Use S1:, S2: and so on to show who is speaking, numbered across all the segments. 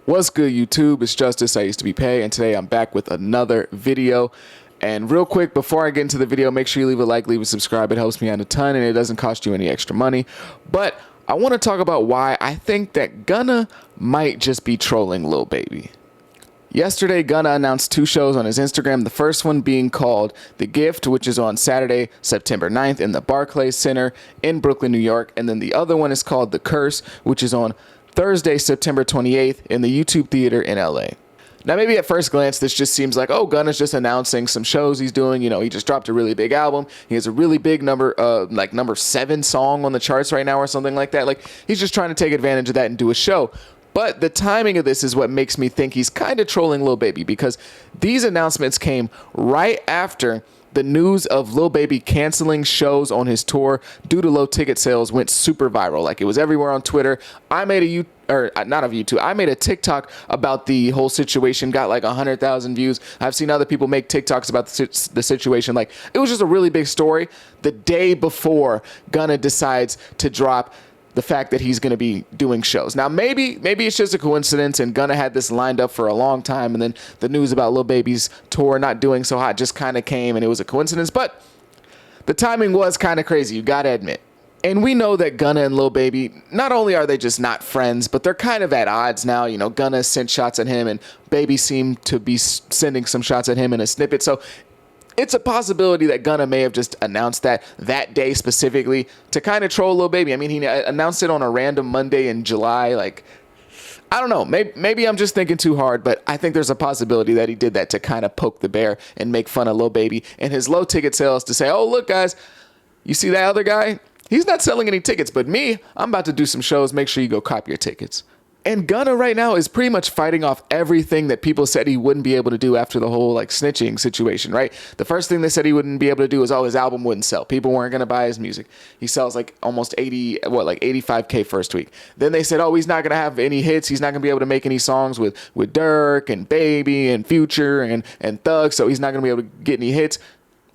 S1: What's good, YouTube? It's Justice. I used to be Pay, and today I'm back with another video. And real quick, before I get into the video, make sure you leave a like, leave a subscribe. It helps me out a ton, and it doesn't cost you any extra money. But I want to talk about why I think that Gunna might just be trolling Lil Baby. Yesterday, Gunna announced two shows on his Instagram, the first one being called The Gift, which is on Saturday, September 9th in the Barclays Center in Brooklyn, New York. And then the other one is called The Curse, which is on Thursday, September 28th in the YouTube Theater in LA. Now, maybe at first glance, this just seems like, oh, Gunna's just announcing some shows he's doing. You know, he just dropped a really big album. He has a really big number, like number 7 song on the charts right now or something like that. Like, he's just trying to take advantage of that and do a show. But the timing of this is what makes me think he's kind of trolling Lil Baby, because these announcements came right after the news of Lil Baby canceling shows on his tour due to low ticket sales went super viral. Like, it was everywhere on Twitter. I made I made a TikTok about the whole situation, got like 100,000 views. I've seen other people make TikToks about the situation. Like, it was just a really big story the day before Gunna decides to drop the fact that he's going to be doing shows. Now, maybe it's just a coincidence and Gunna had this lined up for a long time, and then the news about Lil Baby's tour not doing so hot just kind of came and it was a coincidence, but the timing was kind of crazy, you got to admit. And we know that Gunna and Lil Baby, not only are they just not friends, but they're kind of at odds now. You know, Gunna sent shots at him and Baby seemed to be sending some shots at him in a snippet. So it's a possibility that Gunna may have just announced that day specifically to kind of troll Lil Baby. I mean, he announced it on a random Monday in July. Like, I don't know. Maybe I'm just thinking too hard, but I think there's a possibility that he did that to kind of poke the bear and make fun of Lil Baby and his low ticket sales, to say, oh, look, guys, you see that other guy? He's not selling any tickets, but me, I'm about to do some shows. Make sure you go cop your tickets. And Gunna right now is pretty much fighting off everything that people said he wouldn't be able to do after the whole like snitching situation, right? The first thing they said he wouldn't be able to do is, oh, his album wouldn't sell. People weren't going to buy his music. He sells like almost 85K first week. Then they said, oh, he's not going to have any hits. He's not going to be able to make any songs with Durk and Baby and Future and Thug. So he's not going to be able to get any hits.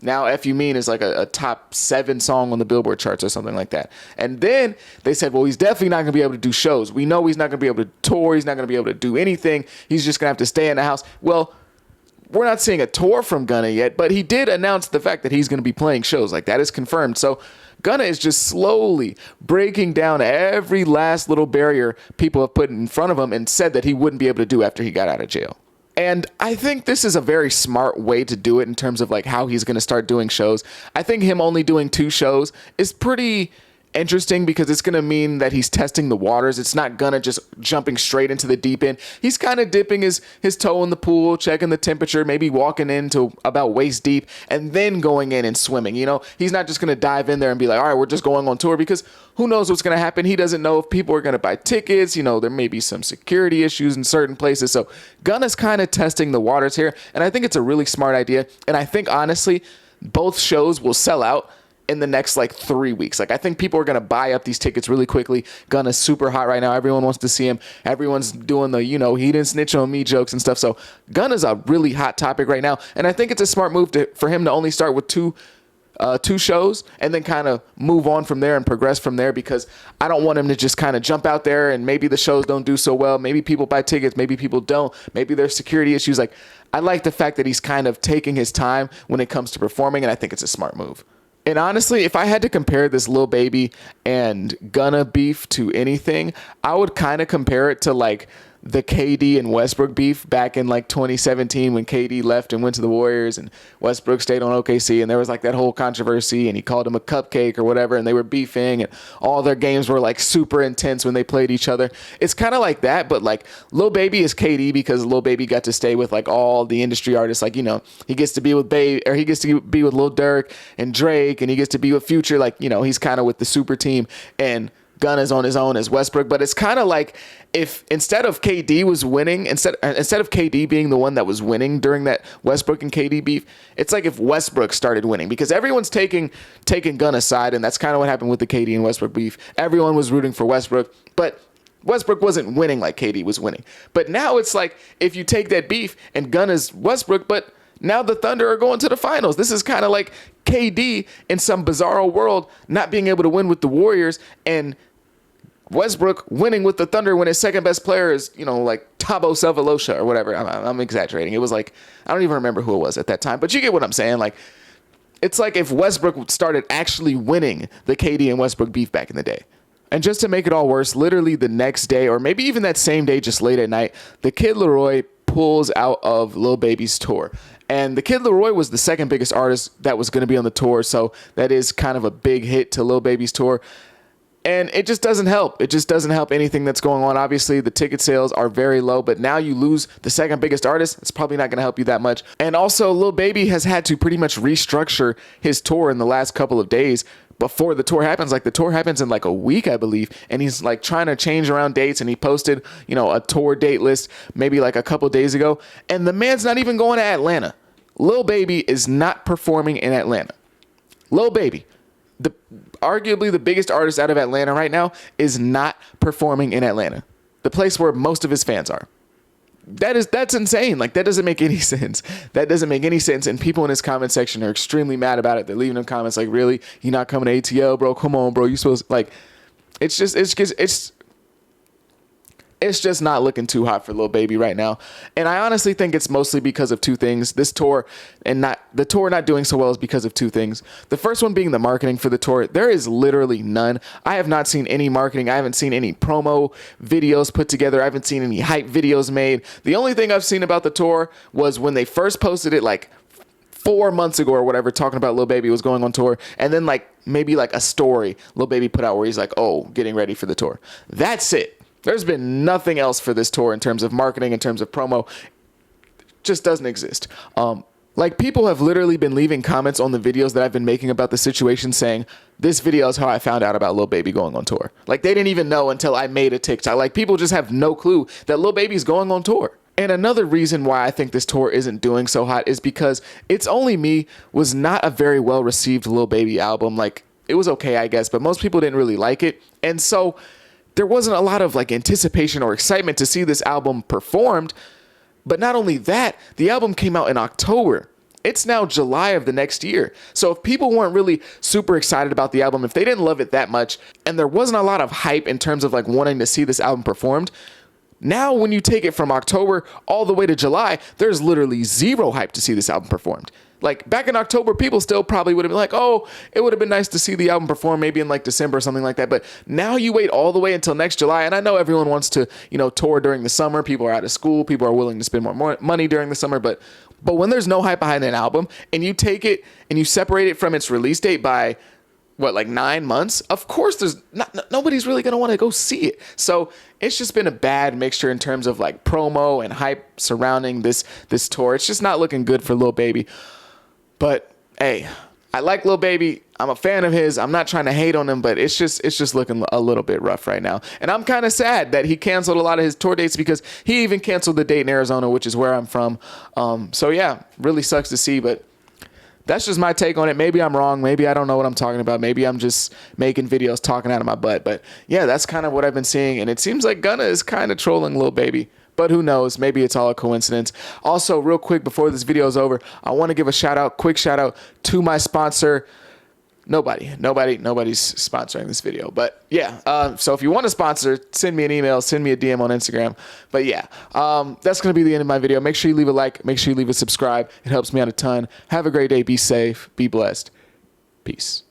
S1: Now, F You Mean is like a top 7 song on the Billboard charts or something like that. And then they said, well, he's definitely not going to be able to do shows. We know he's not going to be able to tour. He's not going to be able to do anything. He's just going to have to stay in the house. Well, we're not seeing a tour from Gunna yet, but he did announce the fact that he's going to be playing shows. Like, that is confirmed. So Gunna is just slowly breaking down every last little barrier people have put in front of him and said that he wouldn't be able to do after he got out of jail. And I think this is a very smart way to do it in terms of like how he's going to start doing shows. I think him only doing 2 shows is pretty interesting, because it's going to mean that he's testing the waters. It's not Gunna just jumping straight into the deep end. He's kind of dipping his toe in the pool, checking the temperature, maybe walking into about waist deep and then going in and swimming. You know, he's not just going to dive in there and be like, all right, we're just going on tour, because who knows what's going to happen. He doesn't know if people are going to buy tickets. You know, there may be some security issues in certain places. So Gunna's kind of testing the waters here. And I think it's a really smart idea. And I think, honestly, both shows will sell out in the next like 3 weeks. Like, I think people are going to buy up these tickets really quickly. Gunna's super hot right now. Everyone wants to see him. Everyone's doing the, you know, he didn't snitch on me jokes and stuff. So Gunna's a really hot topic right now. And I think it's a smart move for him to only start with two shows and then kind of move on from there and progress from there, because I don't want him to just kind of jump out there and maybe the shows don't do so well. Maybe people buy tickets, maybe people don't, maybe there's security issues. Like, I like the fact that he's kind of taking his time when it comes to performing, and I think it's a smart move. And honestly, if I had to compare this Lil Baby and Gunna beef to anything, I would kind of compare it to like the KD and Westbrook beef back in like 2017, when KD left and went to the Warriors and Westbrook stayed on OKC, and there was like that whole controversy and he called him a cupcake or whatever, and they were beefing and all their games were like super intense when they played each other. It's kind of like that, but like Lil Baby is KD because Lil Baby got to stay with like all the industry artists. Like, you know, he gets to be with he gets to be with Lil Durk and Drake, and he gets to be with Future. Like, you know, he's kind of with the super team, and Gunna's on his own as Westbrook. But it's kind of like if instead of KD was winning, instead of KD being the one that was winning during that Westbrook and KD beef, it's like if Westbrook started winning, because everyone's taking Gunna's side, and that's kind of what happened with the KD and Westbrook beef. Everyone was rooting for Westbrook, but Westbrook wasn't winning like KD was winning. But now it's like if you take that beef and Gunna's Westbrook, but now the Thunder are going to the finals. This is kind of like KD in some bizarro world not being able to win with the Warriors, and Westbrook winning with the Thunder when his second best player is, you know, like Thabo Sefolosha or whatever. I'm exaggerating. It was like, I don't even remember who it was at that time, but you get what I'm saying. Like, it's like if Westbrook started actually winning the KD and Westbrook beef back in the day. And just to make it all worse, literally the next day, or maybe even that same day, just late at night, the Kid Laroi pulls out of Lil Baby's tour. And the Kid Laroi was the second biggest artist that was going to be on the tour, so that is kind of a big hit to Lil Baby's tour. And it just doesn't help. It just doesn't help anything that's going on. Obviously, the ticket sales are very low, but now you lose the second biggest artist. It's probably not going to help you that much. And also, Lil Baby has had to pretty much restructure his tour in the last couple of days before the tour happens. Like, the tour happens in like a week, I believe. And he's like trying to change around dates. And he posted, you know, a tour date list maybe like a couple days ago. And the man's not even going to Atlanta. Lil Baby is not performing in Atlanta. Lil Baby, arguably the biggest artist out of Atlanta right now, is not performing in Atlanta, the place where most of his fans are. That's insane. Like, that doesn't make any sense. That doesn't make any sense. And people in his comment section are extremely mad about it. They're leaving them comments like, really? You're not coming to ATL, bro? Come on, bro. You supposed, like, it's just not looking too hot for Lil Baby right now. And I honestly think it's mostly because of two things. This tour and the tour not doing so well is because of two things. The first one being the marketing for the tour. There is literally none. I have not seen any marketing. I haven't seen any promo videos put together. I haven't seen any hype videos made. The only thing I've seen about the tour was when they first posted it like 4 months ago or whatever, talking about Lil Baby was going on tour. And then like maybe like a story Lil Baby put out where he's like, oh, getting ready for the tour. That's it. There's been nothing else for this tour in terms of marketing, in terms of promo. Just doesn't exist. Like, people have literally been leaving comments on the videos that I've been making about the situation saying, this video is how I found out about Lil Baby going on tour. Like, they didn't even know until I made a TikTok. Like, people just have no clue that Lil Baby's going on tour. And another reason why I think this tour isn't doing so hot is because It's Only Me was not a very well received Lil Baby album. Like, it was okay, I guess, but most people didn't really like it. And so there wasn't a lot of like anticipation or excitement to see this album performed. But not only that, the album came out in October. It's now July of the next year. So if people weren't really super excited about the album, if they didn't love it that much, and there wasn't a lot of hype in terms of like wanting to see this album performed, now when you take it from October all the way to July, there's literally zero hype to see this album performed. Like, back in October, people still probably would have been like, oh, it would have been nice to see the album perform maybe in like December or something like that. But now you wait all the way until next July. And I know everyone wants to, you know, tour during the summer. People are out of school. People are willing to spend more money during the summer. But when there's no hype behind an album and you take it and you separate it from its release date by what, like 9 months, of course there's nobody's really going to want to go see it. So it's just been a bad mixture in terms of like promo and hype surrounding this tour. It's just not looking good for Lil Baby. But hey, I like Lil Baby. I'm a fan of his. I'm not trying to hate on him, but it's just looking a little bit rough right now. And I'm kind of sad that he canceled a lot of his tour dates, because he even canceled the date in Arizona, which is where I'm from. So yeah, really sucks to see, but that's just my take on it. Maybe I'm wrong. Maybe I don't know what I'm talking about. Maybe I'm just making videos talking out of my butt. But yeah, that's kind of what I've been seeing. And it seems like Gunna is kind of trolling Lil Baby. But who knows? Maybe it's all a coincidence. Also, real quick before this video is over, I want to give a quick shout out to my sponsor. Nobody's sponsoring this video. But yeah, so if you want to sponsor, send me an email, send me a DM on Instagram. But yeah, that's going to be the end of my video. Make sure you leave a like. Make sure you leave a subscribe. It helps me out a ton. Have a great day. Be safe. Be blessed. Peace.